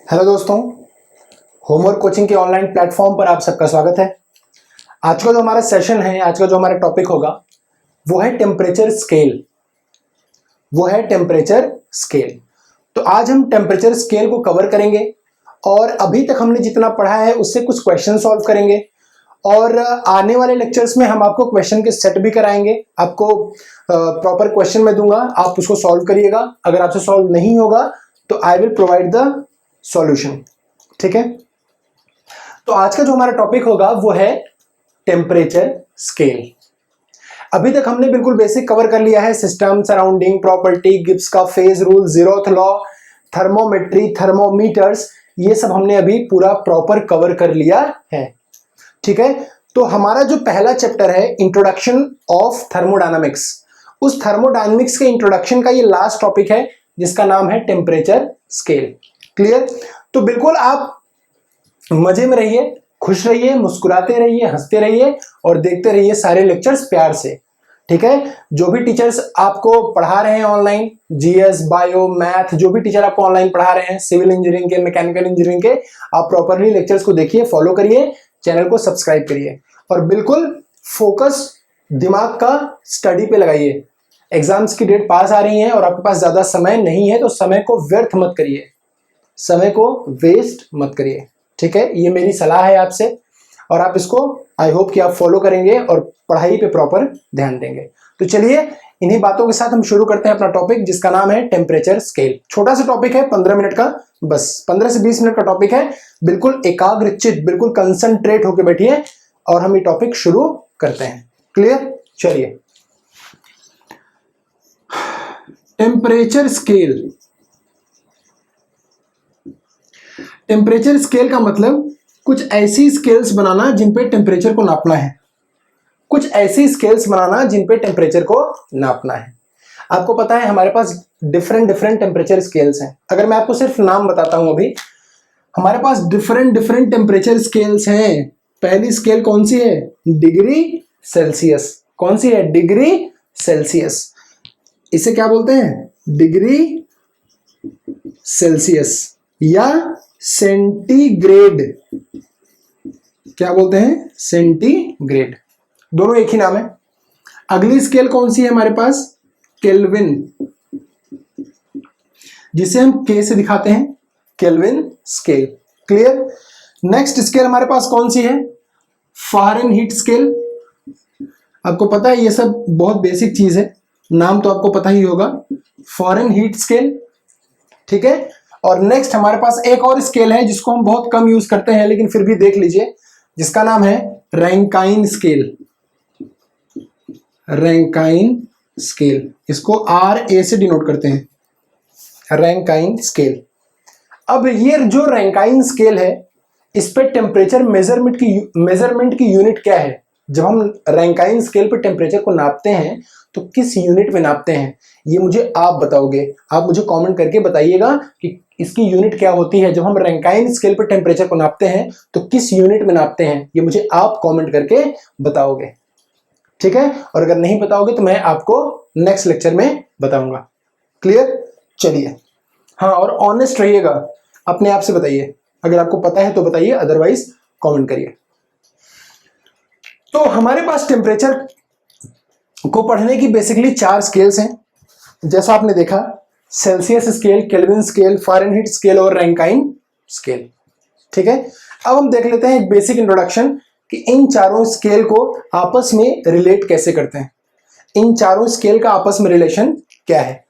Hello दोस्तों, homework coaching के online platform पर आप सबका स्वागत है। आज का जो हमारा सेशन है, आज का जो हमारा टॉपिक होगा वो है टेम्परेचर स्केल। तो आज हम टेम्परेचर स्केल को कवर करेंगे और अभी तक हमने जितना पढ़ा है उससे कुछ क्वेश्चन सॉल्व करेंगे और आने वाले लेक्चर्स में हम आपको क्वेश्चन के सेट भी कराएंगे। आपको प्रॉपर क्वेश्चन मैं दूंगा, आप उसको सॉल्व करिएगा। अगर आपसे सॉल्व नहीं होगा तो I will provide the solution. ठीक है, तो आज का जो हमारा टॉपिक होगा वो है टेम्परेचर स्केल। अभी तक हमने बिल्कुल बेसिक कवर कर लिया है, सिस्टम, सराउंडिंग, प्रॉपर्टी, गिब्स का phase rule, zeroth law, thermometry, thermometers, ये सब हमने अभी पूरा प्रॉपर कवर कर लिया है। ठीक है, तो हमारा जो पहला चैप्टर है इंट्रोडक्शन ऑफ थर्मोडायनामिक्स, उस थर्मोडायनामिक्स के इंट्रोडक्शन का ये लास्ट टॉपिक है जिसका नाम है टेम्परेचर स्केल। क्लियर? तो बिल्कुल आप मजे में रहिए, खुश रहिए, मुस्कुराते रहिए, हंसते रहिए और देखते रहिए सारे लेक्चर्स प्यार से। ठीक है, जो भी टीचर्स आपको पढ़ा रहे हैं ऑनलाइन, जीएस, बायो, मैथ, जो भी टीचर आपको ऑनलाइन पढ़ा रहे हैं, सिविल इंजीनियरिंग के, मैकेनिकल इंजीनियरिंग के, आप प्रॉपरली लेक्चर्स को देखिए, फॉलो करिए, चैनल को सब्सक्राइब करिए और बिल्कुल फोकस दिमाग का स्टडी पे लगाइए। एग्जाम्स की डेट पास आ रही है और आपके पास ज्यादा समय नहीं है, तो समय को व्यर्थ मत करिए, समय को वेस्ट मत करिए। ठीक है, ये मेरी सलाह है आपसे और आप इसको आई होप कि आप फॉलो करेंगे और पढ़ाई पे प्रॉपर ध्यान देंगे। तो चलिए इन्हीं बातों के साथ हम शुरू करते हैं अपना टॉपिक जिसका नाम है टेम्परेचर स्केल। छोटा सा टॉपिक है, 15 मिनट का, बस 15 से 20 मिनट का टॉपिक है। बिल्कुल एकाग्रचित, बिल्कुल कंसंट्रेट होकर बैठिए और हम ये टॉपिक शुरू करते हैं। क्लियर? चलिए, टेम्परेचर स्केल। टेम्परेचर स्केल का मतलब कुछ ऐसी स्केल्स बनाना जिन पे टेम्परेचर को नापना है, कुछ ऐसी स्केल्स बनाना जिन पे टेम्परेचर को नापना है। आपको पता है हमारे पास डिफरेंट टेम्परेचर स्केल्स हैं। अगर मैं आपको सिर्फ नाम बताता हूं, अभी हमारे पास डिफरेंट टेम्परेचर स्केल्स हैं। पहली स्केल कौन सी है? Degree Celsius. कौन सी है? Degree Celsius. इसे क्या बोलते हैं? डिग्री सेल्सियस या सेंटीग्रेड। क्या बोलते हैं? सेंटीग्रेड। दोनों एक ही नाम है। अगली स्केल कौन सी है हमारे पास? केल्विन, जिसे हम के से दिखाते हैं, kelvin scale. Clear? Next scale हमारे पास कौन सी है? Fahrenheit scale. आपको पता है ये सब बहुत बेसिक चीज है, नाम तो आपको पता ही होगा, फ़ारेनहीट स्केल। ठीक है, और नेक्स्ट हमारे पास एक और स्केल है जिसको हम बहुत कम यूज करते हैं लेकिन फिर भी देख लीजिए, जिसका नाम है रैंकाइन स्केल। रैंकाइन स्केल, इसको RA से डिनोट करते हैं, रैंकाइन स्केल। अब ये जो रैंकाइन स्केल है, इस पे टेम्परेचर मेजरमेंट की यूनिट क्या है? जब हम रैंकाइन स्केल पे टेम्परेचर को नापते हैं तो किस यूनिट में नापते हैं, ये मुझे आप बताओगे। आप मुझे कमेंट करके बताइएगा कि इसकी यूनिट क्या होती है। जब हम रैंकाइन स्केल पे टेम्परेचर को नापते हैं तो किस यूनिट में नापते हैं, ये मुझे आप कमेंट करके बताओगे। ठीक है, और अगर नहीं बताओगे तो मैं आपको नेक्स्ट लेक्चर में बताऊंगा। क्लियर? चलिए, हाँ, और ऑनेस्ट रहिएगा, अपने आप से बताइए। अगर आपको पता है तो बताइए, अदरवाइज कमेंट करिए। तो हमारे पास टेम्परेचर को पढ़ने की बेसिकली 4 स्केल्स हैं, जैसा आपने देखा, Celsius scale, kelvin scale, Fahrenheit scale और रैंकाइन स्केल। ठीक है, अब हम देख लेते हैं एक बेसिक इंट्रोडक्शन कि इन चारों स्केल को आपस में रिलेट कैसे करते हैं, इन चारों स्केल का आपस में रिलेशन क्या है।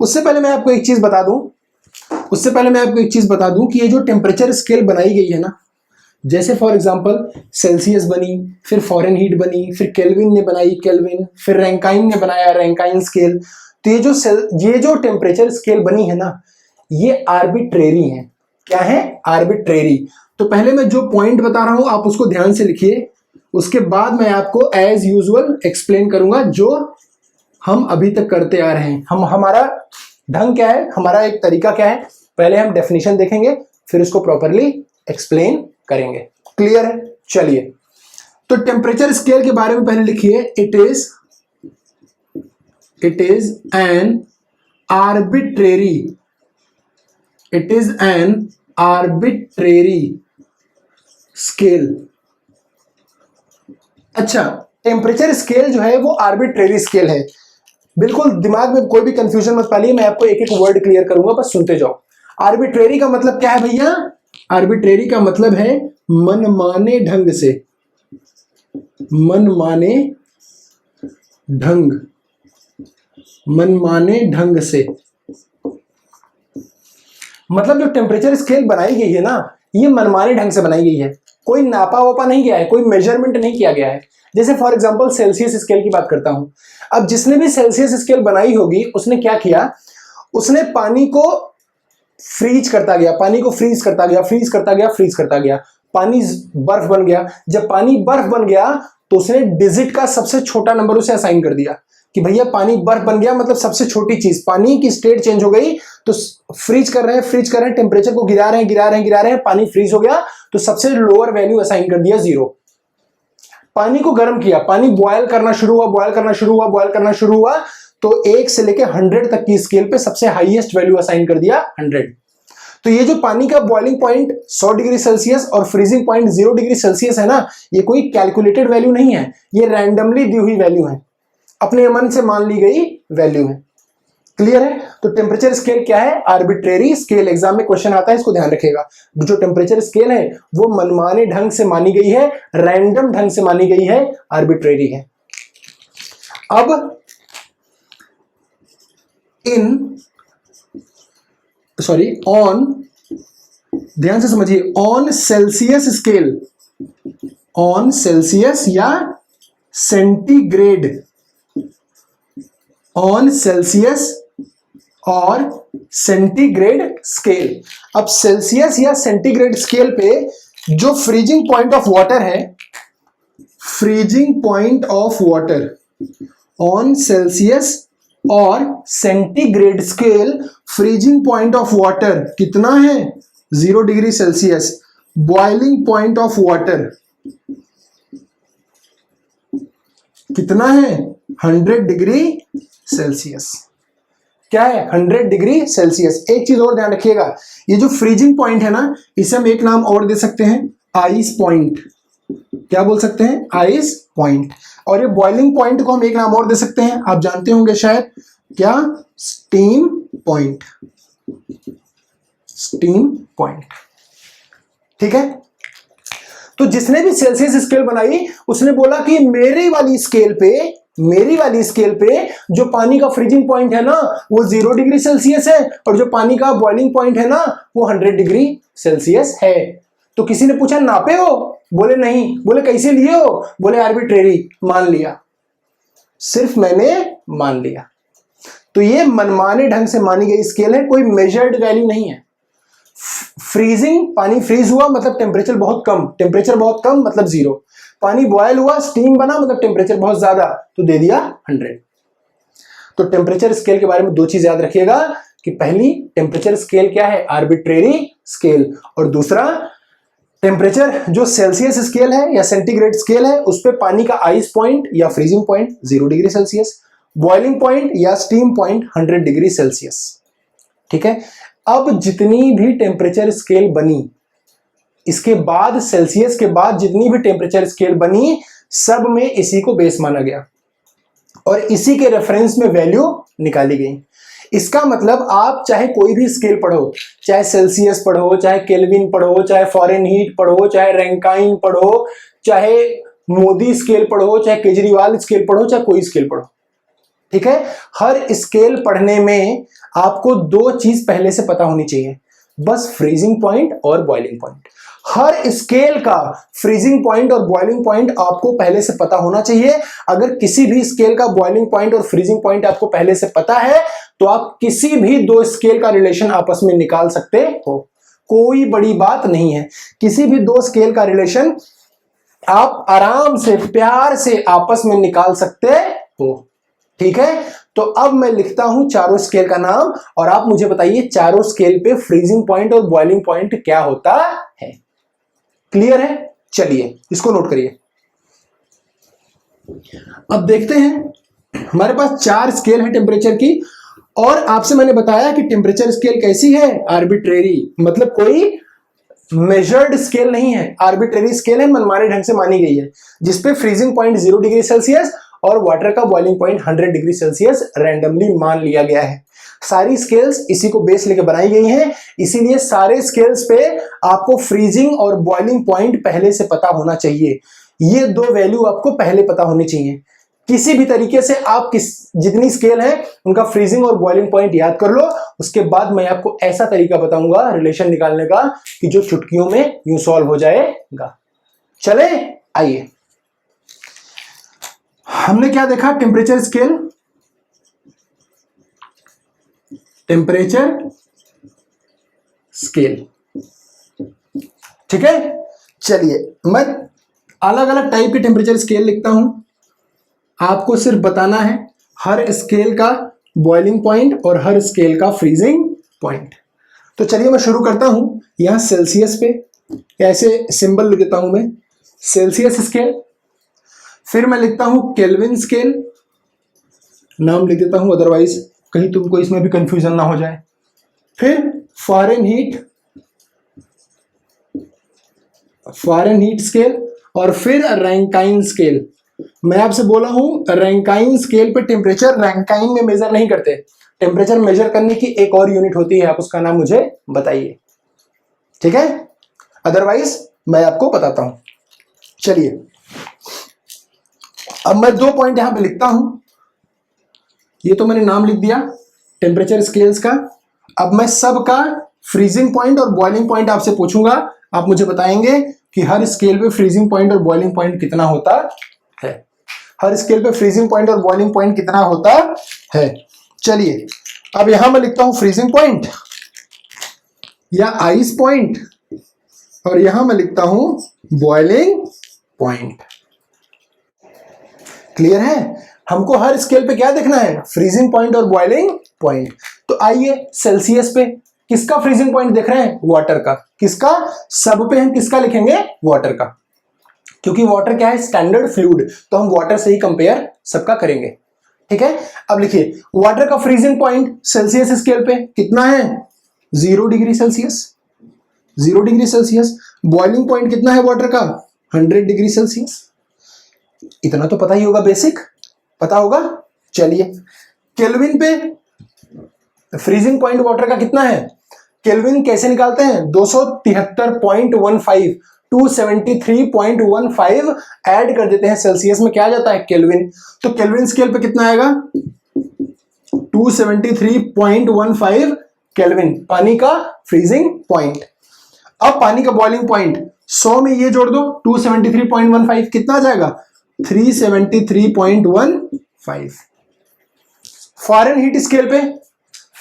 उससे पहले मैं आपको एक चीज बता दूं कि ये जो टेम्परेचर स्केल बनाई गई है ना, जैसे फॉर एग्जांपल सेल्सियस बनी, फिर फ़ारेनहीट बनी, फिर केल्विन ने बनाई केल्विन, फिर रैंकाइन ने बनाया रैंकाइन स्केल। तो ये जो टेम्परेचर स्केल बनी है ना, ये आर्बिट्रेरी है। क्या है? आर्बिट्रेरी। तो पहले मैं जो पॉइंट बता रहा हूं आप उसको ध्यान से लिखिए, उसके बाद मैं आपको एज यूजुअल एक्सप्लेन करूंगा जो हम अभी तक करते आ रहे हैं। हमारा ढंग क्या है, हमारा एक तरीका क्या है, पहले हम डेफिनेशन देखेंगे फिर उसको प्रॉपरली एक्सप्लेन करेंगे। क्लियर है? चलिए, तो टेम्परेचर स्केल के बारे में पहले लिखिए, it is an arbitrary arbitrary scale. अच्छा, टेम्परेचर स्केल जो है वो आर्बिट्रेरी स्केल है। बिल्कुल दिमाग में कोई भी कंफ्यूजन मत पालिए, मैं आपको एक एक वर्ड क्लियर करूंगा, बस सुनते जाओ। आर्बिट्रेरी का मतलब क्या है भैया? आर्बिट्रेरी का मतलब है मनमाने ढंग से, मनमाने ढंग, मनमाने ढंग से। मतलब जो टेम्परेचर स्केल बनाई गई है ना, ये मनमाने ढंग से बनाई गई है, कोई नापा वापा नहीं गया है, कोई मेजरमेंट नहीं किया गया है। जैसे फॉर एग्जांपल सेल्सियस स्केल की बात करता हूं। अब जिसने भी सेल्सियस स्केल बनाई होगी उसने क्या किया, उसने पानी को फ्रीज करता गया, पानी को फ्रीज करता गया, फ्रीज करता गया, फ्रीज करता गया, पानी बर्फ बन गया। जब पानी बर्फ बन गया तो उसने डिजिट का सबसे छोटा नंबर उसे असाइन कर दिया कि भैया पानी बर्फ बन गया, मतलब सबसे छोटी चीज, पानी की स्टेट चेंज हो गई तो फ्रीज कर रहे हैं, फ्रीज कर रहे हैं, टेम्परेचर को गिरा रहे हैं, गिरा रहे हैं, गिरा रहे हैं, पानी फ्रीज हो गया तो सबसे लोअर वैल्यू असाइन कर दिया 0। पानी को गर्म किया, पानी बॉयल करना शुरू हुआ, बॉयल करना शुरू हुआ, बॉयल करना शुरू हुआ, तो 1 से लेकर 100 तक की स्केल पे सबसे हाईएस्ट वैल्यू असाइन कर दिया 100। तो ये जो पानी का बॉइलिंग पॉइंट 100 डिग्री सेल्सियस और फ्रीजिंग पॉइंट 0 डिग्री सेल्सियस है ना, ये कोई कैलकुलेटेड वैल्यू नहीं है, ये रैंडमली दी हुई वैल्यू है, अपने मन से मान ली गई वैल्यू है। क्लियर है? तो टेम्परेचर स्केल क्या है? Arbitrary scale. एग्जाम में क्वेश्चन आता है, इसको ध्यान रखिएगा। जो टेम्परेचर स्केल है वो मनमाने ढंग से मानी गई है, रैंडम ढंग से मानी गई है, आर्बिट्रेरी है। अब ऑन, ध्यान से समझिए, on Celsius scale, on Celsius या सेंटीग्रेड, ऑन सेल्सियस और सेंटीग्रेड स्केल। अब सेल्सियस या सेंटीग्रेड स्केल पे जो फ्रीजिंग पॉइंट ऑफ वाटर है, freezing point of water on Celsius और centigrade scale, freezing point of water कितना है? 0 degree Celsius. Boiling point of water कितना है? 100 डिग्री सेल्सियस। क्या है? 100 डिग्री सेल्सियस। एक चीज और ध्यान रखिएगा, ये जो फ्रीजिंग पॉइंट है ना, इसे हम एक नाम और दे सकते हैं, आइस पॉइंट। क्या बोल सकते हैं? Ice point. और ये बॉइलिंग पॉइंट को हम एक नाम और दे सकते हैं, आप जानते होंगे शायद, क्या? Steam point, steam point. ठीक है? तो जिसने भी सेल्सियस स्केल बनाई उसने बोला कि मेरी वाली स्केल पे जो पानी का फ्रीजिंग पॉइंट है ना वो 0 डिग्री सेल्सियस है, और जो पानी का बॉइलिंग पॉइंट है ना वो 100 डिग्री सेल्सियस है। तो किसी ने पूछा नापे हो? बोले नहीं। बोले कैसे लिए हो? बोले आर्बिट्रेरी, मान लिया, सिर्फ मैंने मान लिया। तो ये मनमाने ढंग से मानी गई स्केल है, कोई मेजर्ड वैल्यू नहीं है। फ्रीजिंग, पानी फ्रीज हुआ मतलब टेम्परेचर बहुत कम, टेम्परेचर बहुत कम मतलब 0। पानी बॉयल हुआ, स्टीम बना मतलब टेम्परेचर बहुत ज्यादा, तो दे दिया 100। तो टेम्परेचर स्केल के बारे में 2 चीज याद रखिएगा कि पहली, टेम्परेचर स्केल क्या है? Arbitrary scale. और दूसरा, टेम्परेचर जो सेल्सियस स्केल है या सेंटीग्रेड स्केल है उस पे पानी का आइस पॉइंट या freezing point 0 degree Celsius, boiling point या स्टीम पॉइंट 100 डिग्री सेल्सियस। ठीक है? अब जितनी भी टेम्परेचर स्केल बनी, इसके बाद सेल्सियस के बाद जितनी भी टेम्परेचर स्केल बनी, सब में इसी को बेस माना गया और इसी के रेफरेंस में वैल्यू निकाली गई। इसका मतलब आप चाहे कोई भी स्केल पढ़ो, चाहे सेल्सियस पढ़ो, चाहे केल्विन पढ़ो, चाहे फ़ारेनहीट पढ़ो, चाहे रैंकाइन पढ़ो, चाहे मोदी स्केल पढ़ो, चाहे केजरीवाल स्केल पढ़ो, चाहे कोई स्केल पढ़ो, ठीक है? हर स्केल पढ़ने में आपको 2 चीज पहले से पता होनी चाहिए, बस फ्रीजिंग पॉइंट और बॉइलिंग पॉइंट। हर स्केल का फ्रीजिंग पॉइंट और बॉइलिंग पॉइंट आपको पहले से पता होना चाहिए। अगर किसी भी स्केल का बॉइलिंग पॉइंट और फ्रीजिंग पॉइंट आपको पहले से पता है तो आप किसी भी 2 स्केल का रिलेशन आपस में निकाल सकते हो, कोई बड़ी बात नहीं है। किसी भी 2 स्केल का रिलेशन आप आराम से, प्यार से आपस में निकाल सकते हो, ठीक है? तो अब मैं लिखता हूं चारों स्केल का नाम और आप मुझे बताइए चारों स्केल पे फ्रीजिंग पॉइंट और बॉइलिंग पॉइंट क्या होता है। क्लियर है? चलिए इसको नोट करिए। अब देखते हैं, हमारे पास 4 स्केल है टेम्परेचर की और आपसे मैंने बताया कि टेम्परेचर स्केल कैसी है? आर्बिट्रेरी, मतलब कोई मेजर्ड स्केल नहीं है, आर्बिट्रेरी स्केल है, मनमाने ढंग से मानी गई है, जिसपे फ्रीजिंग पॉइंट 0 डिग्री सेल्सियस और वाटर का boiling point 100 degree Celsius randomly मान लिया गया है। सारी स्केल्स इसी को बेस लेके बनाई गई हैं, इसीलिए सारे स्केल्स पे आपको फ्रीजिंग और बॉइलिंग पॉइंट पहले से पता होना चाहिए। ये दो वैल्यू आपको पहले पता होनी चाहिए। किसी भी तरीके से आप जितनी स्केल है उनका फ्रीजिंग और बॉइलिंग पॉइंट याद कर लो। उसके बाद मैं आपको ऐसा तरीका बताऊंगा रिलेशन निकालने का कि जो चुटकियों में यूं सॉल्व हो जाएगा। चले आइए, हमने क्या देखा, टेम्परेचर स्केल, टेम्परेचर स्केल, ठीक है। चलिए मैं अलग अलग टाइप के टेम्परेचर स्केल लिखता हूं, आपको सिर्फ बताना है हर स्केल का बॉइलिंग पॉइंट और हर स्केल का फ्रीजिंग पॉइंट। तो चलिए मैं शुरू करता हूं यहां सेल्सियस पे, ऐसे सिंबल लिख देता हूं मैं, सेल्सियस स्केल। फिर मैं लिखता हूं केल्विन स्केल, नाम लिख देता हूं अदरवाइज कहीं तुमको इसमें भी कंफ्यूजन ना हो जाए। फिर फारेनहीट, फारेनहीट स्केल, और फिर रैंकाइन स्केल। मैं आपसे बोला हूं रैंकाइन स्केल पे टेम्परेचर रैंकाइन में मेजर नहीं करते, टेम्परेचर मेजर करने की एक और यूनिट होती है, आप उसका नाम मुझे बताइए, ठीक है। अदरवाइज मैं आपको बताता हूं। चलिए अब मैं 2 पॉइंट यहां पे लिखता हूं, ये तो मैंने नाम लिख दिया टेम्परेचर स्केल्स का। अब मैं सबका फ्रीजिंग पॉइंट और बॉइलिंग पॉइंट आपसे पूछूंगा, आप मुझे बताएंगे कि हर स्केल पे फ्रीजिंग पॉइंट और बॉइलिंग पॉइंट कितना होता है, हर स्केल पे फ्रीजिंग पॉइंट और बॉइलिंग पॉइंट कितना होता है। चलिए अब यहां मैं लिखता हूं फ्रीजिंग पॉइंट या आइस पॉइंट, और यहां मैं लिखता हूं बॉइलिंग पॉइंट। क्लियर है, हमको हर स्केल पे क्या देखना है, फ्रीजिंग पॉइंट और बॉइलिंग पॉइंट। तो आइए सेल्सियस पे किसका फ्रीजिंग पॉइंट देख रहे हैं, वाटर का। किसका, सब पे हम किसका लिखेंगे, वाटर का, क्योंकि वाटर क्या है, स्टैंडर्ड फ्लूइड, तो हम वाटर से ही कंपेयर सबका करेंगे, ठीक है। अब लिखिए वाटर का फ्रीजिंग पॉइंट सेल्सियस स्केल पे कितना है, 0 degree Celsius, 0 degree Celsius. Boiling point कितना है वाटर का, 100 डिग्री सेल्सियस। इतना तो पता ही होगा, बेसिक पता होगा। चलिए केल्विन पे फ्रीजिंग पॉइंट वाटर का कितना है, केल्विन कैसे निकालते हैं, 273.15 273.15 ऐड कर देते हैं सेल्सियस में, क्या आ जाता है केल्विन। तो केल्विन स्केल पे कितना आएगा, 273.15 केल्विन, पानी का फ्रीजिंग पॉइंट। अब पानी का बॉइलिंग पॉइंट 100 में ये जोड़ दो, 273.15 कितना आ जाएगा, 373.15। फारेनहीट स्केल पे,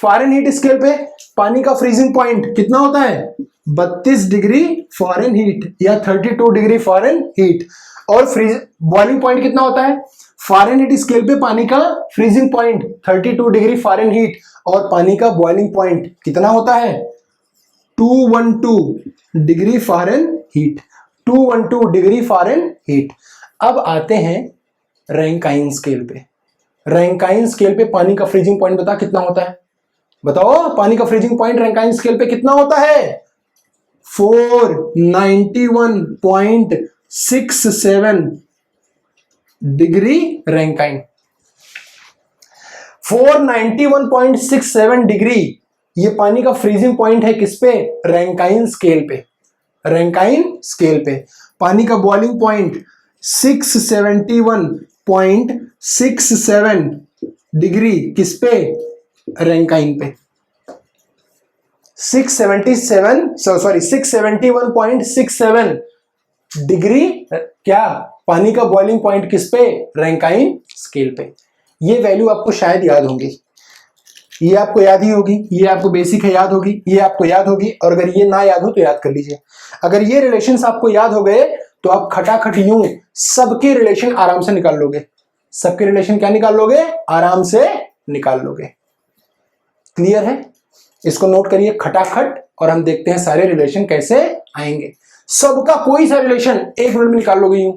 फारेनहीट स्केल पे पानी का फ्रीजिंग पॉइंट कितना होता है, 32 डिग्री फारेनहीट या 32 डिग्री फारेनहीट। और फ्रीज बॉइलिंग पॉइंट कितना होता है, फारेनहीट स्केल पे पानी का फ्रीजिंग पॉइंट 32 डिग्री फारेनहीट और पानी का बॉइलिंग पॉइंट कितना होता है, 212 डिग्री फारेनहीट, 212 डिग्री फारेनहीट। अब आते हैं रैंकाइन स्केल पे। रैंकाइन स्केल पे पानी का फ्रीजिंग पॉइंट बता कितना होता है, बताओ पानी का फ्रीजिंग पॉइंट रैंकाइन स्केल पे कितना होता है, 491.67 डिग्री रैंकाइन, 491.67 डिग्री ये पानी का फ्रीजिंग पॉइंट है, किस पे, रैंकाइन स्केल पे। रैंकाइन स्केल पे पानी का बॉइलिंग पॉइंट 671.67 डिग्री, किस पे, रैंकाइन पे। 671.67 डिग्री क्या, पानी का बॉइलिंग पॉइंट किस पे, रैंकाइन स्केल पे। ये वैल्यू आपको शायद याद होंगी, ये आपको याद ही होगी, ये आपको बेसिक है याद होगी, ये आपको याद होगी, और अगर ये ना याद हो तो याद कर लीजिए। अगर ये रिलेशंस आपको याद हो गए तो आप खटाखट यूं सबके रिलेशन आराम से निकाल लोगे, सबके रिलेशन क्या निकाल लोगे, आराम से निकाल लोगे। क्लियर है, इसको नोट करिए खटाखट, और हम देखते हैं सारे रिलेशन कैसे आएंगे। सबका कोई सा रिलेशन 1 मिनट में निकाल लोगे यूं,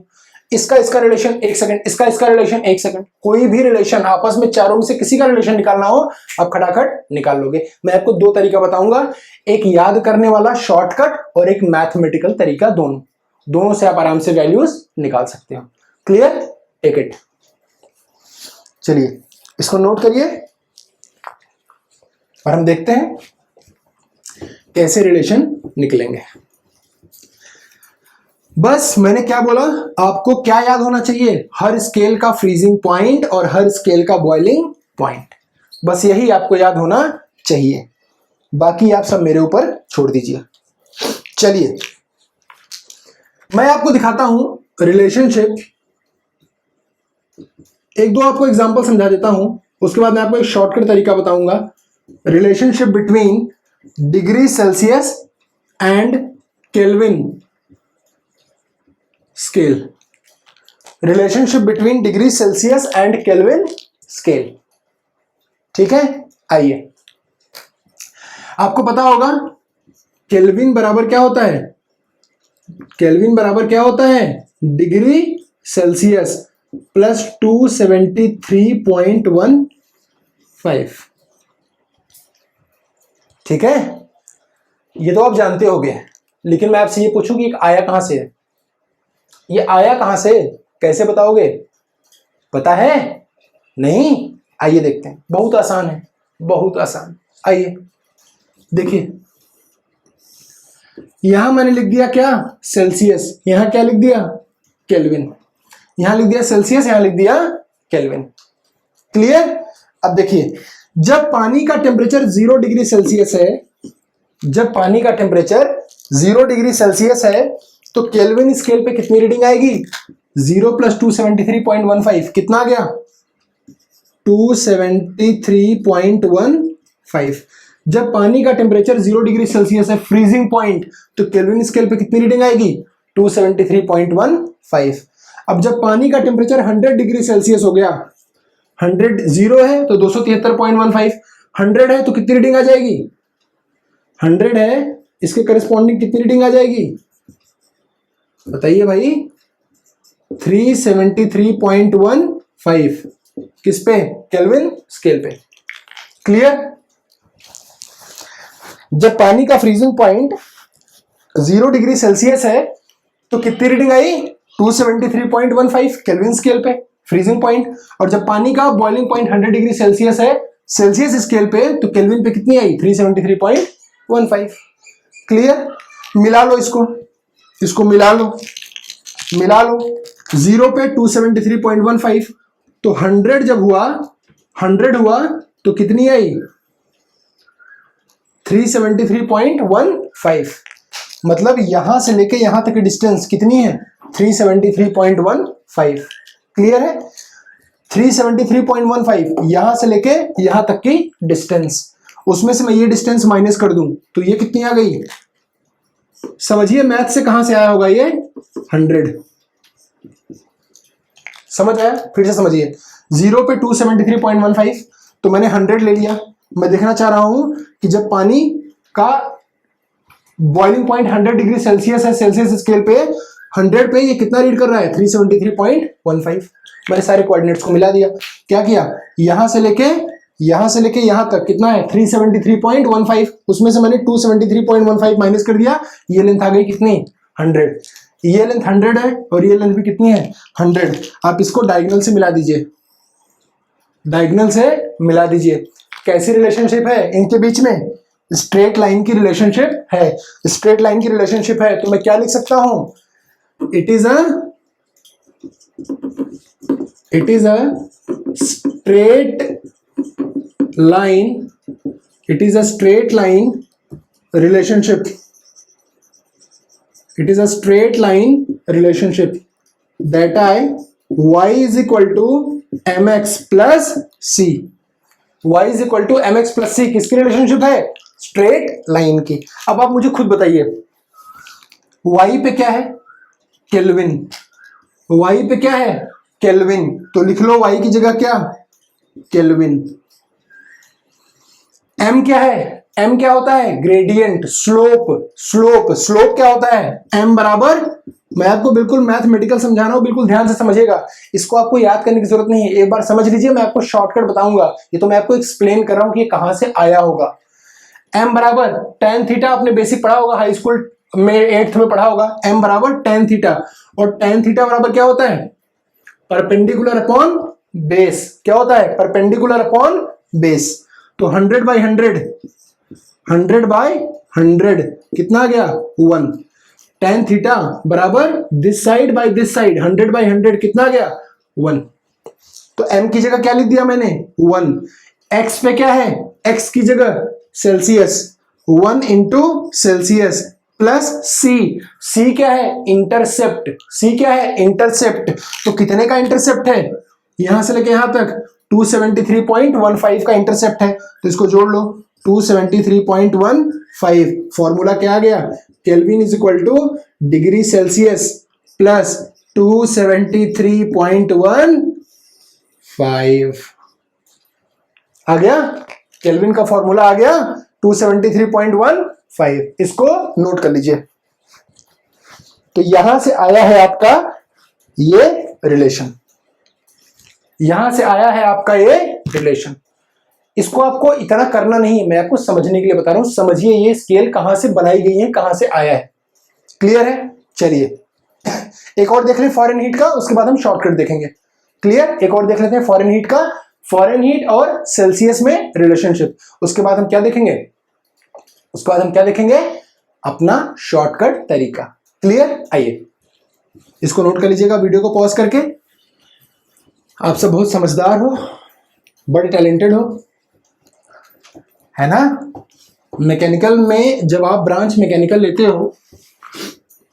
इसका इसका रिलेशन 1 सेकंड, इसका इसका रिलेशन 1 सेकंड, कोई भी रिलेशन आपस में चारों में से किसी का रिलेशन निकालना हो आप खटाखट निकाल लोगे। मैं आपको दो तरीका बताऊंगा, एक याद करने वाला शॉर्टकट और एक मैथमेटिकल तरीका, दोनों से आप आराम से वैल्यूज निकाल सकते हो। क्लियर? Take it. चलिए इसको नोट करिए और हम देखते हैं कैसे रिलेशन निकलेंगे। बस मैंने क्या बोला, आपको क्या याद होना चाहिए, हर स्केल का फ्रीजिंग पॉइंट और हर स्केल का बॉइलिंग पॉइंट, बस यही आपको याद होना चाहिए, बाकी आप सब मेरे ऊपर छोड़ दीजिए। चलिए मैं आपको दिखाता हूं रिलेशनशिप, एक दो आपको एग्जांपल समझा देता हूं, उसके बाद मैं आपको एक शॉर्टकट तरीका बताऊंगा। Relationship between degree Celsius and kelvin scale, relationship between degree Celsius and kelvin scale. ठीक है, आइए आपको पता होगा केल्विन बराबर क्या होता है, केल्विन बराबर क्या होता है, डिग्री सेल्सियस प्लस 273.15। ठीक है, ये तो आप जानते होंगे, लेकिन मैं आपसे ये पूछूं कि एक आया कहां से है, ये आया कहां से, कैसे बताओगे, पता है? नहीं? आइए देखते हैं, बहुत आसान है, बहुत आसान। आइए देखिए, यहां मैंने लिख दिया क्या, सेल्सियस, यहां क्या लिख दिया, केल्विन, यहां लिख दिया सेल्सियस, यहां लिख दिया केल्विन। क्लियर? अब देखिए, जब पानी का टेम्परेचर 0 डिग्री सेल्सियस है, जब पानी का टेम्परेचर 0 डिग्री सेल्सियस है तो केल्विन स्केल पे कितनी रीडिंग आएगी, 0 + 273.15, कितना आ गया, 273.15। जब पानी का टेम्परेचर 0 डिग्री सेल्सियस है, फ्रीजिंग पॉइंट, तो केल्विन स्केल पे कितनी रीडिंग आएगी, 273.15। अब जब पानी का टेम्परेचर 100 डिग्री सेल्सियस हो गया, 100 0 है तो 273.15, 100 है तो कितनी रीडिंग आ जाएगी, 100 है इसके करस्पॉन्डिंग कितनी रीडिंग आ जाएगी, बताइए भाई, 373.15, किस पे, केल्विन स्केल पे। क्लियर? जब पानी का फ्रीजिंग पॉइंट 0 डिग्री सेल्सियस है तो कितनी रीडिंग आई, 273.15 केल्विन स्केल पे, फ्रीजिंग पॉइंट। और जब पानी का बॉइलिंग पॉइंट 100 डिग्री सेल्सियस है सेल्सियस स्केल पे, तो केल्विन पे कितनी आई, 373.15। क्लियर? मिला लो इसको मिला लो, 0 पे 273.15, तो 100 जब हुआ, 100 हुआ तो कितनी आई, 373.15, मतलब यहां से लेके यहां तक की डिस्टेंस कितनी है, 373.15। क्लियर है? 373.15 यहां से लेके यहां तक की डिस्टेंस, उसमें से मैं ये डिस्टेंस माइनस कर दूं तो ये कितनी आ गई, समझिए मैथ से कहां से आया होगा ये, 100। समझ आया? फिर से समझिए, 0 पे 273.15, तो मैंने 100 ले लिया। मैं देखना चाह रहा हूं कि जब पानी का बॉइलिंग पॉइंट 100 डिग्री सेल्सियस है, सेल्सियस स्केल पे 100 पे ये कितना रीड कर रहा है, 373.15। मैंने सारे कोऑर्डिनेट्स को मिला दिया, क्या किया, यहां से लेके यहां तक कितना है, 373.15, उसमें से मैंने 273.15 माइनस कर दिया, ये लेंथ आ गई कितनी, 100। ये लेंथ 100 है और ये लेंथ भी कितनी है, 100। आप इसको डायगोनल से मिला दीजिए, डायगोनल से मिला दीजिए। कैसी रिलेशनशिप है इनके बीच में, स्ट्रेट लाइन की रिलेशनशिप है, स्ट्रेट लाइन की रिलेशनशिप है, तो मैं क्या लिख सकता हूं, it is a straight line, it is a straight line relationship, it is a straight line relationship that I y is equal to mx plus c, y is equal to mx plus c किसकी relationship है, straight line की। अब आप मुझे खुद बताइए, y पे क्या है, केल्विन, y पे क्या है, केल्विन, तो लिख लो y की जगह क्या, केल्विन। m क्या है, m क्या होता है, ग्रेडियंट, स्लोप क्या होता है, m बराबर, मैं आपको बिल्कुल मैथमेटिकल समझा रहा हूं, बिल्कुल ध्यान से समझिएगा, इसको आपको याद करने की जरूरत नहीं है, एक बार समझ लीजिए, मैं आपको शॉर्टकट बताऊंगा, ये तो मैं आपको एक्सप्लेन कर रहा हूं कि ये कहां से आया होगा। m बराबर tan थीटा, आपने बेसिक पढ़ा होगा, हाई स्कूल में 8th में पढ़ा होगा, m बराबर tan थीटा, और tan थीटा बराबर क्या होता है, परपेंडिकुलर अपॉन बेस, क्या होता है, परपेंडिकुलर अपॉन बेस। तो 100/100 कितना आ गया, 1। tan थीटा बराबर this side by this side, 100/100 कितना आ गया, 1। तो m की जगह क्या लिख दिया मैंने, 1। x पे क्या है, x की जगह Celsius, 1 into Celsius plus c क्या है, इंटरसेप्ट, तो कितने का इंटरसेप्ट है, यहां से लेके यहां तक 273.15 का इंटरसेप्ट है, तो इसको जोड़ लो, 273.15, फॉर्मूला क्या आ गया, kelvin is equal two degree Celsius plus 273.15 आ गया, केल्विन का फॉर्मूला आ गया 273.15, इसको नोट कर लीजिए। तो यहां से आया है आपका ये रिलेशन, इसको आपको इतना करना नहीं, मैं आपको समझने के लिए बता रहा हूं, समझिए ये स्केल कहां से बनाई गई है, कहां से आया है, क्लियर है। चलिए एक और देख लें फॉरेन हीट का, उसके बाद हम शॉर्टकट देखेंगे, क्लियर। एक और देख लेते हैं फॉरेन हीट का, फॉरेन हीट और सेल्सियस में रिलेशनशिप, उसके बाद हम क्या देखेंगे, अपना शॉर्टकट तरीका, क्लियर। आइए इसको नोट कर लीजिएगा, वीडियो को पॉज करके, आप सब बहुत समझदार हो, बड़े टैलेंटेड हो, है ना। मैकेनिकल में जब आप ब्रांच मैकेनिकल लेते हो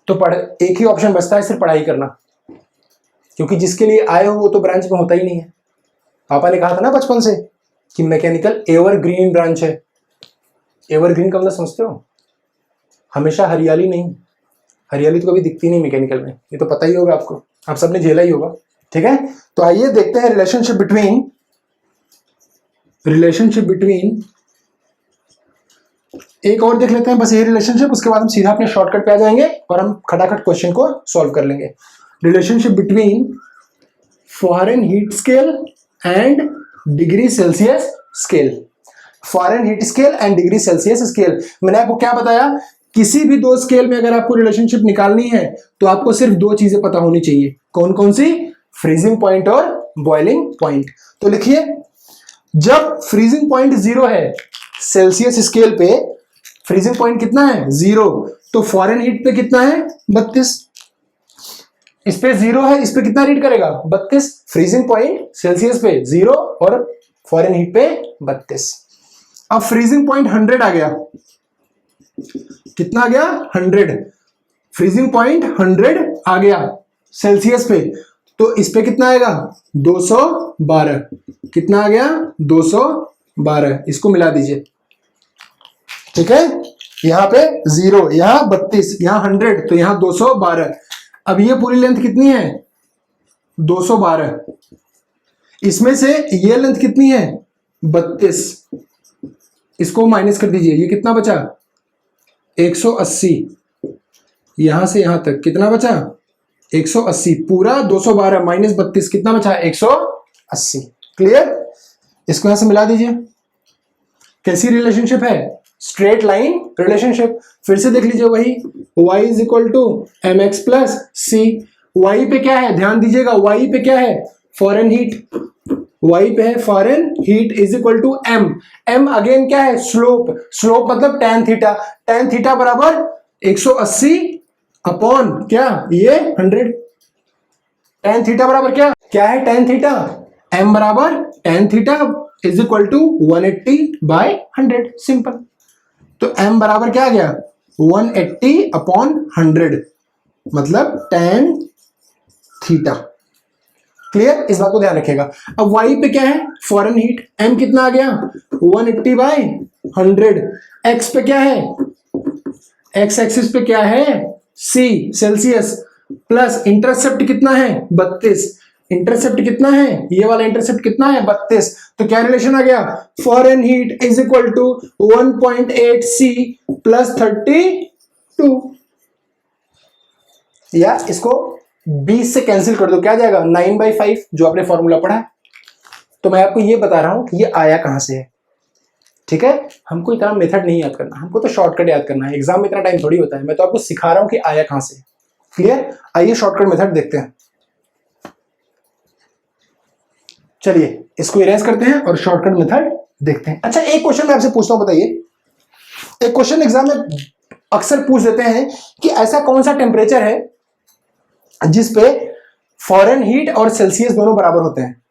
तो एक ही ऑप्शन बचता है, सिर्फ पढ़ाई करना, क्योंकि जिसके लिए आए हो वो तो ब्रांच में होता ही नहीं है। पापा ने कहा था ना बचपन से कि मैकेनिकल एवरग्रीन ब्रांच है। एवरग्रीन का मतलब समझते हो, हमेशा हरियाली नहीं, हरियाली तो कभी दिखती नहीं मैकेनिकल में, ये तो पता ही होगा आपको, आप सबने झेला ही होगा, ठीक है। तो आइए देखते हैं रिलेशनशिप बिटवीन एक और देख लेते हैं, बस ये रिलेशनशिप, उसके बाद हम सीधा अपने शॉर्टकट पे आ जाएंगे और हम खटाखट क्वेश्चन को सॉल्व कर लेंगे। Relationship between foreign heat scale and degree Celsius scale, foreign heat scale and degree Celsius scale. मैंने आपको क्या बताया, किसी भी दो स्केल में अगर आपको रिलेशनशिप निकालनी है तो आपको सिर्फ दो चीजें पता होनी चाहिए, कौन कौन सी, फ्रीजिंग पॉइंट और बॉइलिंग पॉइंट। तो लिखिए, जब फ्रीजिंग पॉइंट 0 है सेल्सियस स्केल पे, फ्रीजिंग पॉइंट कितना है, 0, तो फॉरेन हीट पे कितना है, 32, इस पे 0 है, इस पे कितना रीड करेगा, 32। फ्रीजिंग पॉइंट सेल्सियस पे 0 और फॉरेन हीट पे 32। अब फ्रीजिंग पॉइंट 100 आ गया, कितना आ गया, 100, फ्रीजिंग पॉइंट 100 आ गया सेल्सियस पे, तो इस पे कितना आएगा, 212, कितना आ गया, 212, इसको मिला दीजिए, ठीक है। यहां पे 0, यहां 32, यहां 100, तो यहां 212। अब ये पूरी लेंथ कितनी है, 212, इसमें से ये लेंथ कितनी है, 32, इसको माइनस कर दीजिए, ये कितना बचा, 180, यहां से यहां तक कितना बचा, 180, पूरा 212 माइनस 32 कितना बचा, 180, क्लियर। इसको यहां से मिला दीजिए, कैसी रिलेशनशिप है, स्ट्रेट लाइन रिलेशनशिप। फिर से देख लीजिए वही, y is equal to M X plus C, Y पे क्या है, ध्यान दीजिएगा, वाई पे क्या है, फॉरेन हीट, वाई पे है Fahrenheit is equal to M, M again क्या है, स्लोप मतलब tan थीटा, tan थीटा बराबर 180 अपॉन क्या, ये 100, tan थीटा बराबर क्या है tan थीटा, m बराबर tan theta is equal to 180/100, simple. तो m बराबर क्या आ गया, 180/100, मतलब tan थीटा, क्लियर, इस बात को ध्यान रखिएगा। अब y पे क्या है, फॉरेन हीट, m कितना आ गया, 180/100, x पे क्या है, x एक्सिस पे क्या है, c सेल्सियस, प्लस इंटरसेप्ट कितना है, 32, इंटरसेप्ट कितना है, ये वाला इंटरसेप्ट कितना है 32, तो क्या रिलेशन आ गया, Fahrenheit is equal to 1.8 C plus 32, या इसको 20 से कैंसिल कर दो, क्या जाएगा 9/5 जो आपने फॉर्मूला पढ़ा है। तो मैं आपको ये बता रहा हूं कि ये आया कहां से है, ठीक है। हमको इतना मेथड नहीं याद करना, हमको तो शॉर्टकट याद करना है, एग्जाम में इतना टाइम थोड़ी होता है, मैं तो आपको सिखा रहा हूं कि आया कहां से। क्लियर, आइए शॉर्टकट मेथड देखते हैं। चलिए इसको इरेज करते हैं और शॉर्टकट मेथड देखते हैं। अच्छा एक क्वेश्चन मैं आपसे पूछता हूं, बताइए, एक क्वेश्चन एग्जाम में अक्सर पूछ देते हैं कि ऐसा कौन सा टेम्परेचर है जिसपे फॉरेन हीट और सेल्सियस दोनों बराबर होते हैं।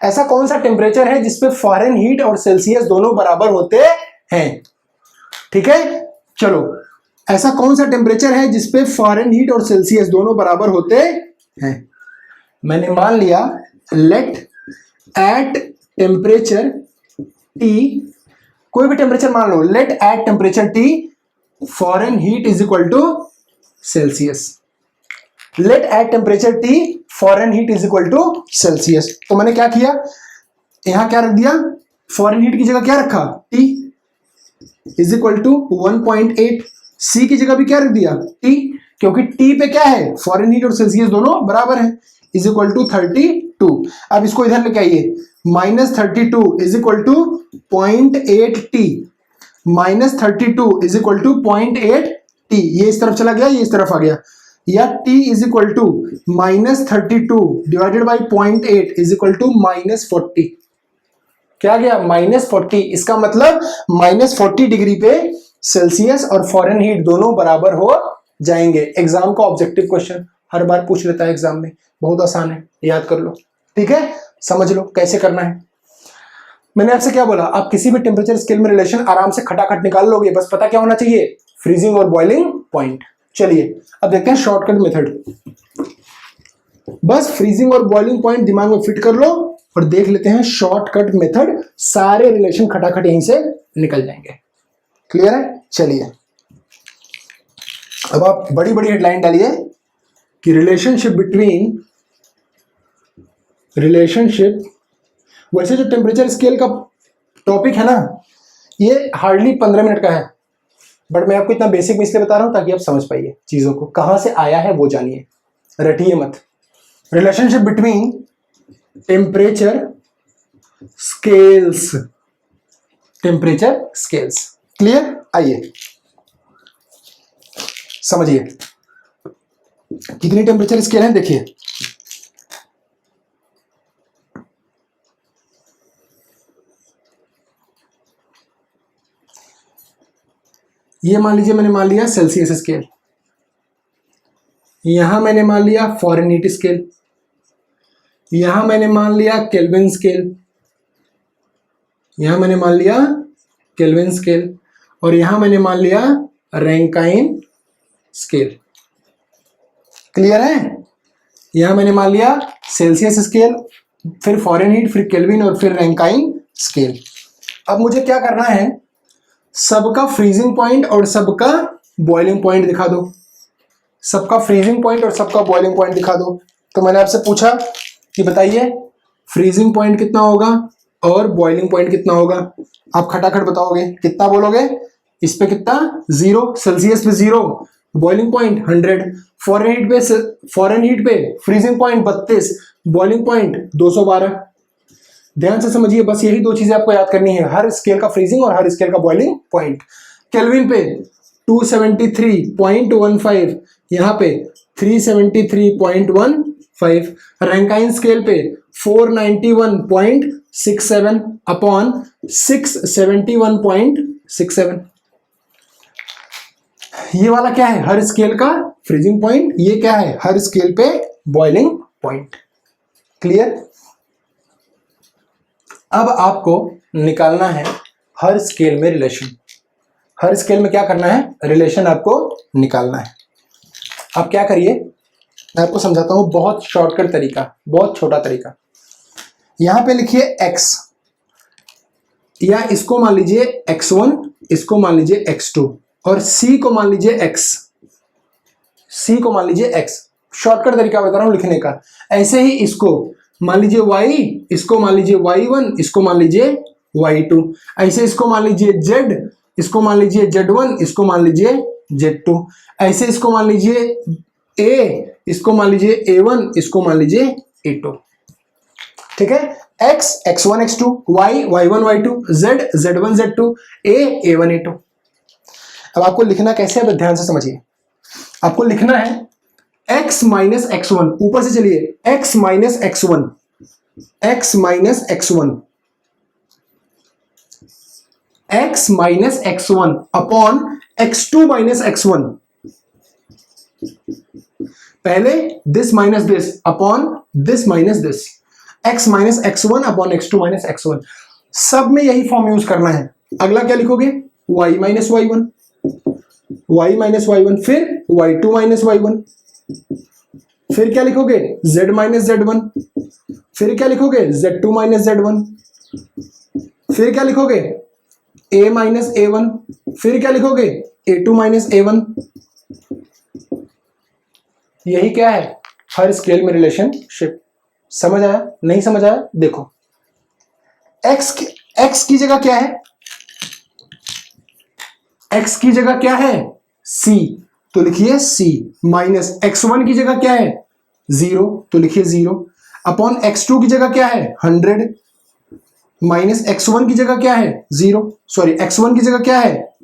ऐसा कौन सा टेम्परेचर है जिसपे फॉरेन हीट और सेल्सियस दोनों बराबर होते हैं, ठीक है। चलो, ऐसा कौन सा टेम्परेचर है जिसपे फॉरेन हीट और सेल्सियस दोनों बराबर होते हैं। मैंने मान लिया लेट एट टेम्परेचर T, कोई भी टेम्परेचर मान लो, let at temperature T Fahrenheit is equal to Celsius. Let at temperature T Fahrenheit is equal to Celsius. तो मैंने क्या किया, यहां क्या रख दिया, फॉरेन हीट की जगह क्या रखा, T is equal to 1.8, C की जगह भी क्या रख दिया, T, क्योंकि T पे क्या है, फॉरेन हीट और सेल्सियस दोनों बराबर है, इज इक्वल टू 32। अब इसको इधर लेके आइए, -32 is equal to 0.8T, -32 is equal to 0.8T, ये इस तरफ चला गया, ये इस तरफ आ गया, या T is equal to -32 divided by 0.8 is equal to -40, क्या गया -40। इसका मतलब -40 डिग्री पे सेल्सियस और फॉरेन हीट दोनों बराबर हो जाएंगे। एग्जाम का ऑब्जेक्टिव क्वेश्चन हर बार पूछ लेता है एग्जाम में, बहुत आसान है, याद कर लो, ठीक है, समझ लो कैसे करना है। मैंने आपसे क्या बोला, आप किसी भी टेम्परेचर स्केल में रिलेशन आराम से खटाखट निकाल लोगे, बस पता क्या होना चाहिए, फ्रीजिंग और बॉइलिंग पॉइंट। चलिए अब देखते हैं शॉर्टकट मेथड, बस फ्रीजिंग और बॉइलिंग पॉइंट दिमाग में फिट कर लो और देख लेते हैं शॉर्टकट मेथड, सारे रिलेशन खटाखट यहीं से निकल जाएंगे। क्लियर है, चलिए अब आप बड़ी बड़ी हेडलाइन डालिए कि रिलेशनशिप, वैसे जो टेम्परेचर स्केल का टॉपिक है ना, ये हार्डली 15 मिनट का है, बट मैं आपको इतना बेसिक में इसलिए बता रहा हूं ताकि आप समझ पाइए चीजों को, कहां से आया है वो जानिए, रटिए मत। Relationship between temperature scales, clear, आइए समझिए कितनी टेम्परेचर स्केल है, देखिए ये मान लीजिए, मैंने मान लिया सेल्सियस स्केल, यहां मैंने मान लिया फॉरेन हीट स्केल, यहां मैंने मान लिया केल्विन स्केल, यहां मैंने मान लिया केल्विन स्केल, और यहां मैंने मान लिया रैंकाइन स्केल। क्लियर है, यहां मैंने मान लिया सेल्सियस स्केल, फिर फॉरेन हीट, फिर केल्विन और फिर रैंकाइन स्केल। अब मुझे क्या करना है, सबका फ्रीजिंग पॉइंट और सबका बॉइलिंग पॉइंट दिखा दो, सबका फ्रीजिंग पॉइंट और सबका बॉइलिंग पॉइंट दिखा दो। तो मैंने आपसे पूछा कि बताइए फ्रीजिंग पॉइंट कितना होगा और बॉइलिंग पॉइंट कितना होगा, आप खटाखट बताओगे, कितना बोलोगे, इस पे कितना 0, सेल्सियस पे 0, बॉइलिंग पॉइंट 100, फॉरेन हीट पे फ्रीजिंग पॉइंट 32, बॉइलिंग पॉइंट 212। ध्यान से समझिए, बस यही दो चीजें आपको याद करनी है, हर स्केल का फ्रीजिंग और हर स्केल का बॉइलिंग पॉइंट। केल्विन पे 273.15, यहाँ पे 373.15, रैंकाइन स्केल पे 491.67 अपॉन 671.67। ये वाला क्या है, हर स्केल का फ्रीजिंग पॉइंट, ये क्या है, हर स्केल पे बॉइलिंग पॉइंट। क्लियर, अब आपको निकालना है हर स्केल में रिलेशन, हर स्केल में क्या करना है, रिलेशन आपको निकालना है। आप क्या करिए, मैं आपको समझाता हूं, बहुत शॉर्टकट तरीका, बहुत छोटा तरीका। यहां पे लिखिए x, या इसको मान लीजिए x1, इसको मान लीजिए x2, और c को मान लीजिए x, c को मान लीजिए x। शॉर्टकट तरीका बता रहा हूं लिखने का। ऐसे ही इसको मान लीजिए y, इसको मान लीजिए y1, इसको मान लीजिए y2, ऐसे इसको मान लीजिए z, इसको मान लीजिए z1, इसको मान लीजिए z2, ऐसे इसको मान लीजिए a, इसको मान लीजिए a1, इसको मान लीजिए a2। ठीक है, x x1 x2, y y1 y2, z z1 z2, a a1 a2। अब आपको लिखना कैसे है, ध्यान से समझिए। आपको लिखना है x माइनस x1, ऊपर से चलिए, x minus x1, x minus x1, x minus x1 upon x2 minus x1। पहले this minus this upon this minus this, x minus x1 upon x2 minus x1। सब में यही फॉर्म यूज करना है। अगला क्या लिखोगे, y minus y1, y minus y1, फिर y2 माइनस y1, फिर क्या लिखोगे, z माइनस z1, फिर क्या लिखोगे, z2 माइनस z1, फिर क्या लिखोगे, a माइनस a1, फिर क्या लिखोगे, a2 माइनस a1। यही क्या है, हर स्केल में रिलेशनशिप। समझ आया, नहीं समझ आया, देखो x की जगह क्या है, x की जगह क्या है, c, तो लिखिए c, माइनस x1 की जगह क्या है, 0, तो लिखिए 0, अपॉन x2 की जगह क्या है, 100, माइनस x1 की जगह क्या है, 0, सॉरी x1 की जगह क्या है,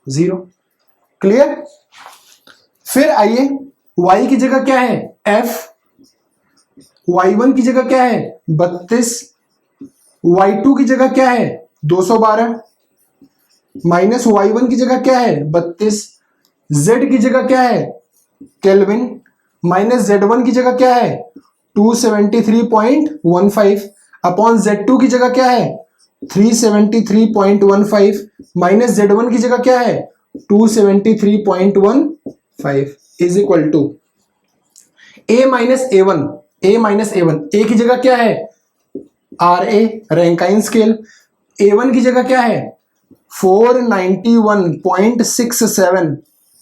0। क्लियर। फिर आइए, y की जगह क्या है, f, y1 की जगह क्या है, 32, y2 की जगह क्या है, 212, माइनस y1 की जगह क्या है, 32, z की जगह क्या है, केल्विन, माइनस z1 की जगह क्या है, 273.15, अपॉन z2 की जगह क्या है, 373.15, माइनस z1 की जगह क्या है, 273.15, is equal to a minus a1, a minus a1, a की जगह क्या है, RA रैंकाइन स्केल, a1 की जगह क्या है, 491.67,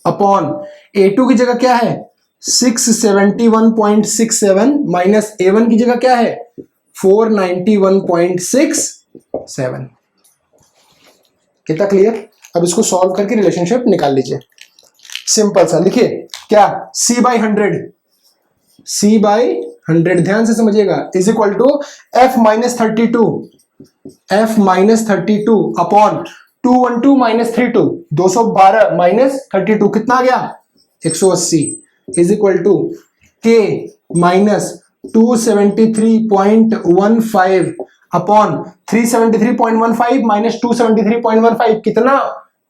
अपॉन a2 की जगह क्या है, 671.67, माइनस a1 की जगह क्या है, 491.67। कितना क्लियर। अब इसको सॉल्व करके रिलेशनशिप निकाल लीजिए। सिंपल सा लिखिए, क्या, c बाई 100, c बाई 100, ध्यान से समझिएगा, is equal to f minus 32, f minus 32 upon 212 minus 32, 212 minus 32, कितना आ गया, 180, is equal to k minus 273.15 upon 373.15 minus 273.15, कितना,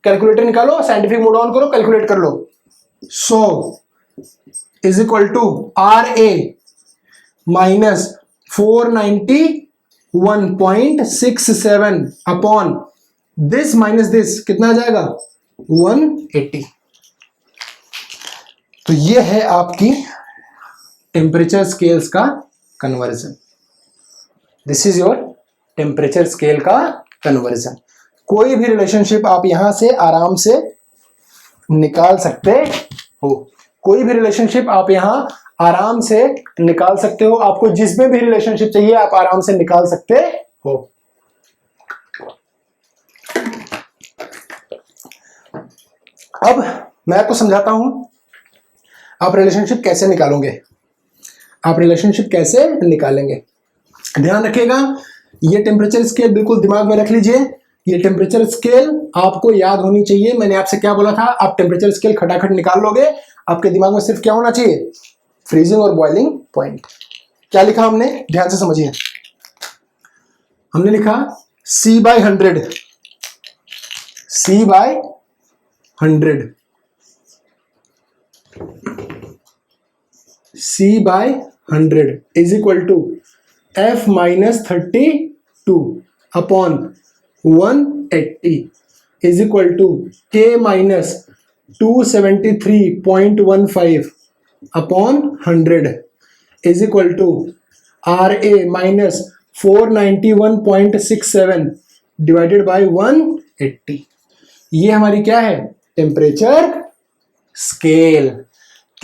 कैलकुलेटर निकालो, साइंटिफिक मोड ऑन करो, कैलकुलेट कर लो। So is equal to RA minus 491.67 upon this minus this, कितना आ जाएगा, 180। तो ये है आपकी टेम्परेचर स्केल्स का conversion. This is your temperature scale का कन्वर्जन। कोई भी रिलेशनशिप आप यहां से आराम से निकाल सकते हो, कोई भी रिलेशनशिप आप यहां आराम से निकाल सकते हो। आपको जिसमें भी रिलेशनशिप चाहिए आप आराम से निकाल सकते हो। अब मैं आपको समझाता हूं आप रिलेशनशिप कैसे निकालोगे, आप रिलेशनशिप कैसे निकालेंगे। ध्यान रखिएगा, ये टेम्परेचर स्केल बिल्कुल दिमाग में रख लीजिए। ये टेम्परेचर स्केल आपको याद होनी चाहिए। मैंने आपसे क्या बोला था, आप टेम्परेचर स्केल खटाखट निकाल लोगे, आपके दिमाग में सिर्फ क्या होना चाहिए, फ्रीजिंग और बॉइलिंग पॉइंट। क्या लिखा हमने, ध्यान से समझिए। हमने लिखा C by 100, C by 100, C by 100 is equal to F minus 32 upon 180 is equal to K minus 273.15 upon 100 is equal to RA minus 491.67 divided by 180। ये हमारी क्या है, टेम्परेचर स्केल।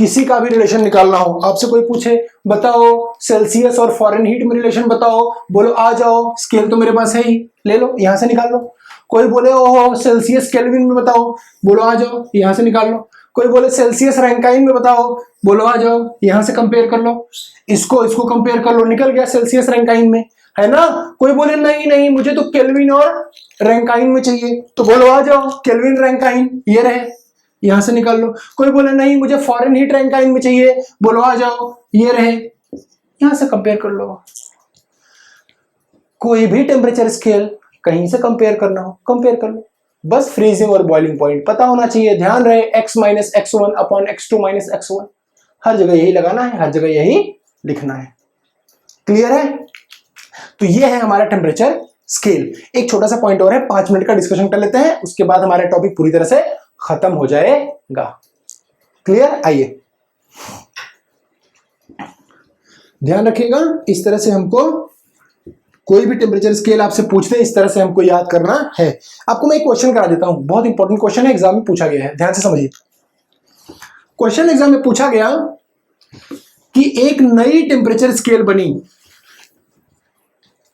किसी का भी रिलेशन निकालना हो, आपसे कोई पूछे बताओ सेल्सियस और फॉरेनहीट में रिलेशन बताओ, बोलो आ जाओ, स्केल तो मेरे पास है ही, ले लो यहां से निकाल लो। कोई बोले ओहो सेल्सियस केल्विन में बताओ, बोलो आ जाओ यहां से निकाल लो। कोई बोले सेल्सियस रैंकाइन में बताओ, बोलो आ जाओ यहां से कंपेयर कर लो, इसको इसको कंपेयर कर लो, निकल गया सेल्सियस रैंकाइन में, है ना। कोई बोले नहीं नहीं मुझे तो केल्विन और रैंकाइन में चाहिए, तो बोलो आ जाओ केल्विन रैंकाइन, ये रहे यहां से निकाल लो। कोई बोले नहीं मुझे फॉरेनहीट रैंकाइन में चाहिए, बोलो आ जाओ ये रहे, यहां से कंपेयर कर लो। कोई भी टेम्परेचर स्केल कहीं से कंपेयर करना हो कंपेयर कर लो, बस फ्रीजिंग और बॉइलिंग पॉइंट पता होना चाहिए। ध्यान रहे x minus x1 upon x2 minus x1, हर जगह यही लगाना है, हर जगह यही लिखना है। क्लियर है? तो ये है हमारा टेम्परेचर स्केल। एक छोटा सा पॉइंट और है, 5 मिनट का डिस्कशन कर लेते हैं, उसके बाद हमारा टॉपिक पूरी तरह से खत्म हो जाएगा। क्लियर? आइए ध्यान रखिएगा, इस तरह से हमको कोई भी टेम्परेचर स्केल आपसे पूछते हैं इस तरह से हमको याद करना है। आपको मैं एक क्वेश्चन करा देता हूं, बहुत इंपॉर्टेंट क्वेश्चन है, एग्जाम में पूछा गया है, ध्यान से समझिए। क्वेश्चन एग्जाम में पूछा गया कि एक नई टेम्परेचर स्केल बनी।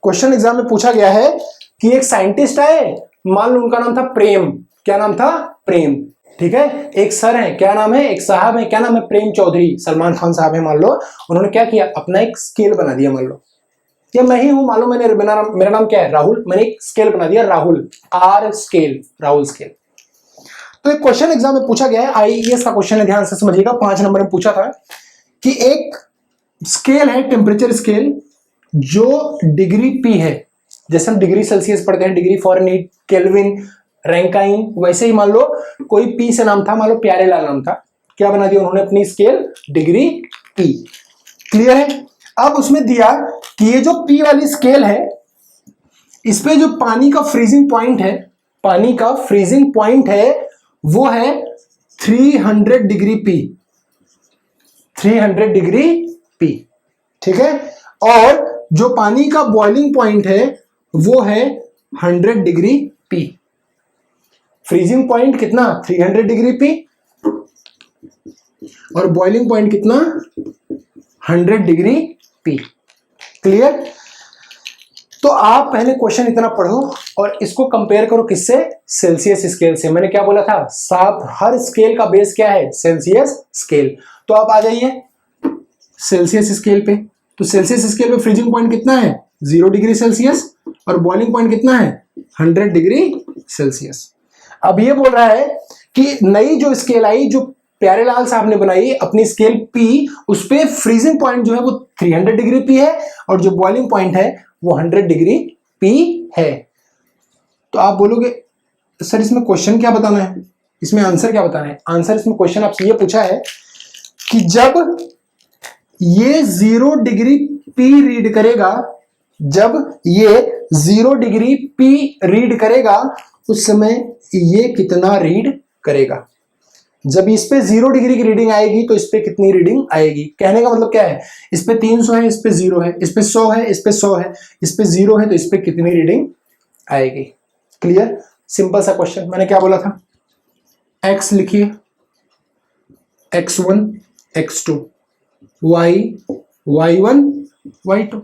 क्वेश्चन एग्जाम में पूछा गया है कि एक साइंटिस्ट आए, मान लो उनका नाम था प्रेम, क्या नाम था? प्रेम, ठीक है। एक सर है, क्या नाम है? एक साहब है, क्या नाम है? प्रेम चौधरी, सलमान खान साहब है मान लो। उन्होंने क्या किया, अपना एक स्केल बना दिया, मान लो या मैं ही हूं, मान लो मेरा नाम क्या है? राहुल, मैंने एक स्केल बना दिया Rahul, R scale, Rahul scale. तो एक क्वेश्चन एग्जाम में पूछा गया है, आईएएस का क्वेश्चन है, ध्यान से समझिएगा, 5 नंबर में पूछा था कि एक स्केल है टेम्परेचर स्केल जो डिग्री पी है, जैसे हम डिग्री सेल्सियस पढ़ते हैं, डिग्री फॉरेनहीट, केल्विन, रैंकाइन, वैसे ही मान लो कोई पी से नाम था, मान लो प्यारेलाल नाम था, क्या बना दिया उन्होंने अपनी स्केल? Degree P. क्लियर है? अब उसमें दिया कि ये जो पी वाली स्केल है, इस पे जो पानी का फ्रीजिंग पॉइंट है, पानी का फ्रीजिंग पॉइंट है वो है 300 डिग्री पी, 300 डिग्री पी, ठीक है। और जो पानी का बॉइलिंग पॉइंट है वो है 100 डिग्री पी। फ्रीजिंग पॉइंट कितना? 300 डिग्री पी, और बॉइलिंग पॉइंट कितना? 100 डिग्री पी। क्लियर? तो आप पहले क्वेश्चन इतना पढ़ो और इसको कंपेयर करो किससे? सेल्सियस स्केल से। मैंने क्या बोला था? साफ, हर स्केल का बेस क्या है? Celsius scale. तो आप आ जाइए सेल्सियस स्केल पे। तो सेल्सियस स्केल पे फ्रीजिंग पॉइंट कितना है? 0 डिग्री सेल्सियस, और बॉइलिंग पॉइंट कितना है? 100 डिग्री सेल्सियस। अब ये बोल रहा है कि नई जो स्केल आई, जो प्यारेलाल साहब ने बनाई अपनी स्केल पी, उस पे फ्रीजिंग पॉइंट जो है वो 300 डिग्री पी है, और जो बॉइलिंग पॉइंट है वो 100 डिग्री पी है। तो आप बोलोगे सर इसमें क्वेश्चन क्या बताना है, इसमें आंसर क्या बताना है? आंसर इसमें क्वेश्चन आपसे ये पूछा है कि जब ये 0 डिग्री पी रीड करेगा, जब ये 0 डिग्री पी रीड करेगा, उस समय ये कितना रीड करेगा? जब इस पे 0 डिग्री की रीडिंग आएगी तो इस पे कितनी रीडिंग आएगी? कहने का मतलब क्या है? इस पे 300 है, इस पे 0 है, इस पे 100 है, इस पे 100 है, इस पे 0 है, तो इस पे कितनी रीडिंग आएगी? क्लियर? सिंपल सा क्वेश्चन। मैंने क्या बोला था? x लिखिए, x1 x2, y y1 y2,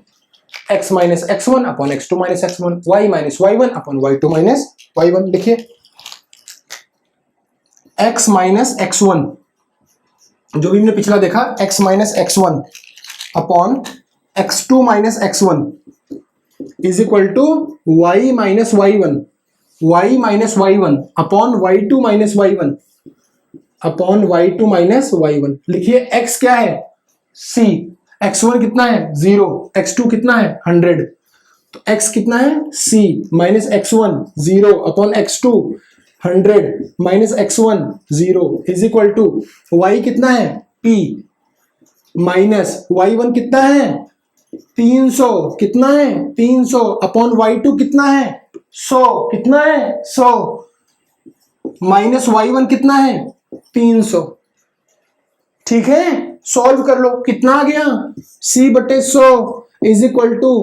x minus x1 upon x2 minus x1, y minus y1 upon y2 minus y1। लिखिए x माइनस x1, जो भी हमने पिछला देखा, x minus x1 upon x2 minus x1 is equal to y minus y1, y minus y1 upon y2 minus y1 upon y2 minus y1। लिखिए x क्या है? c, x1 कितना है? 0, x2 कितना है? 100, तो x कितना है? c minus x1 0 upon x2 100 minus x1 0 is equal to y कितना है? p माइनस y1 कितना है? 300, कितना है? 300 अपॉन y2 कितना है? 100, कितना है? 100 माइनस y1 कितना है? 300। ठीक है, सॉल्व कर लो, कितना आ गया? c बटे 100 is equal to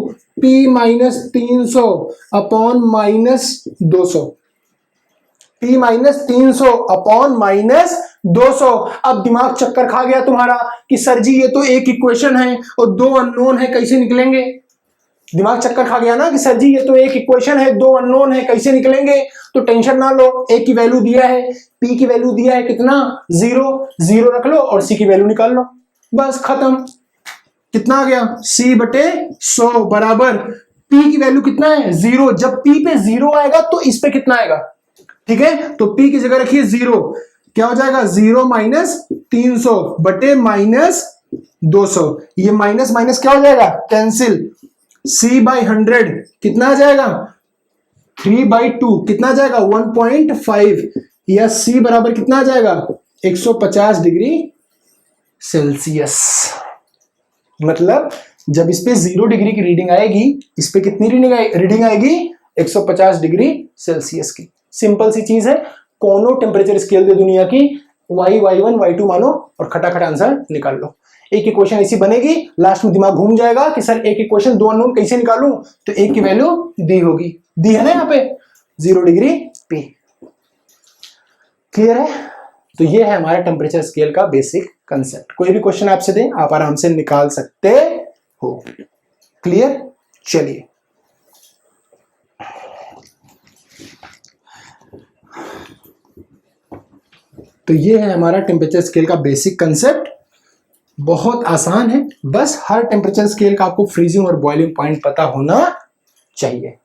p minus 300 upon minus 200, p minus 300 upon minus 200। अब दिमाग चक्कर खा गया तुम्हारा कि सर जी ये तो एक इक्वेशन है और दो अननोन है, कैसे निकलेंगे। दिमाग चक्कर खा गया ना कि सर जी ये तो एक इक्वेशन है, दो अननोन है, कैसे निकलेंगे। तो टेंशन ना लो, ए की वैल्यू दिया है, पी की वैल्यू दिया है कितना 0, 0 रख लो और सी की वैल्यू निकाल लो, बस खत्म। कितना आ गया C/100 बराबर P की वैल्यू कितना है 0। जब P पे 0 आएगा तो इस पे कितना आएगा, ठीक है। तो P की जगह रखिए 0, क्या हो जाएगा 0 माइनस 300 बटे माइनस 200। ये माइनस माइनस क्या हो जाएगा कैंसिल। C/100 कितना आ जाएगा 3/2, कितना आ जाएगा 1.5, या C बराबर कितना आ जाएगा 150 डिग्री सेल्सियस। मतलब जब इस पे 0 डिग्री की रीडिंग आएगी, इस पे कितनी रीडिंग आएगी 150 डिग्री सेल्सियस की। सिंपल सी चीज है, कोनो टेम्परेचर स्केल दे दुनिया की, y1 y2 मानो और खटाखट आंसर निकाल लो। एक इक्वेशन ऐसी बनेगी, लास्ट में दिमाग घूम जाएगा कि सर एक इक्वेशन दो अननोन कैसे निकालूं, तो एक की वैल्यू दी होगी, दी है ना यहाँ पे 0 डिग्री P। क्लियर है। तो ये है हमारा टेम्परेचर स्केल का बेसिक कंसेप्ट। कोई भी क्वेश्चन आपसे दें आप आराम से निकाल सकते हो। क्लियर। चलिए तो ये है हमारा टेम्परेचर स्केल का बेसिक कंसेप्ट। बहुत आसान है, बस हर टेम्परेचर स्केल का आपको फ्रीजिंग और बॉइलिंग पॉइंट पता होना चाहिए।